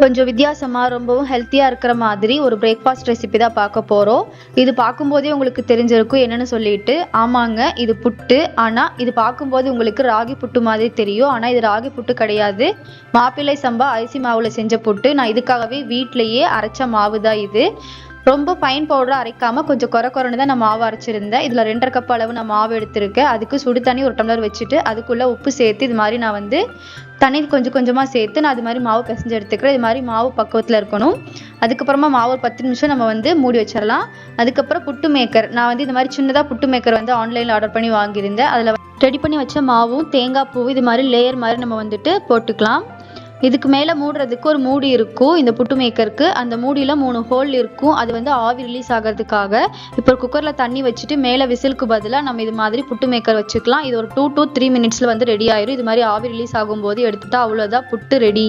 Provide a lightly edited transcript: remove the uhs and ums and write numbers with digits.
கொஞ்சம் வித்தியாசமா ரொம்பவும் ஹெல்த்தியா இருக்கிற மாதிரி ஒரு பிரேக்ஃபாஸ்ட் ரெசிபி தான் பார்க்க போறோம். இது பார்க்கும்போதே உங்களுக்கு தெரிஞ்சிருக்கும் என்னன்னு சொல்லிட்டு. ஆமாங்க, இது புட்டு. ஆனா இது பார்க்கும்போது உங்களுக்கு ராகி புட்டு மாதிரி தெரியும். ஆனா இது ராகி புட்டு கிடையாது. மாப்பிள்ளை சம்பா அரிசி மாவுல செஞ்ச புட்டு. நான் இதுக்காகவே வீட்லயே அரைச்ச மாவு தான் இது. ரொம்ப ஃபைன் பவுடரா அரைக்காம கொஞ்சம் கொரன்னு தான் நான் மாவு அரைச்சிருந்தேன். இதுல 2½ கப் அளவு நான் மாவு எடுத்திருக்கேன். அதுக்கு சுடு தண்ணி 1 டம்ளர் வச்சுட்டு அதுக்குள்ள உப்பு சேர்த்து இது மாதிரி நான் வந்து தண்ணி கொஞ்சம் கொஞ்சமா சேர்த்து நான் அது மாதிரி மாவு பிசைஞ்சு எடுத்துக்கிறேன். இது மாதிரி மாவு பக்குவத்துல இருக்கணும். அதுக்கப்புறமா மாவு ஒரு 10 நிமிஷம் நம்ம வந்து மூடி வச்சிடலாம். அதுக்கப்புறம் புட்டு மேக்கர், நான் வந்து இது மாதிரி சின்னதா புட்டு மேக்கர் வந்து ஆன்லைன்ல ஆர்டர் பண்ணி வாங்கியிருந்தேன். அதுல ரெடி பண்ணி வச்ச மாவும் தேங்காய் பூ இது மாதிரி லேயர் மாதிரி நம்ம வந்துட்டு போட்டுக்கலாம். இதுக்கு மேலே மூடுறதுக்கு ஒரு மூடி இருக்கும். இந்த புட்டு மேக்கருக்கு அந்த மூடியில் 3 ஹோல் இருக்கும். அது வந்து ஆவி ரிலீஸ் ஆகிறதுக்காக. இப்போ குக்கரில் தண்ணி வச்சுட்டு மேலே விசிலுக்கு பதிலாக நம்ம இது மாதிரி புட்டு மேக்கர் வச்சுக்கலாம். இது ஒரு 2 to 3 மினிட்ஸில் வந்து ரெடி ஆயிரும். இது மாதிரி ஆவி ரிலீஸ் ஆகும்போது எடுத்துட்டா அவ்வளோதான், புட்டு ரெடி.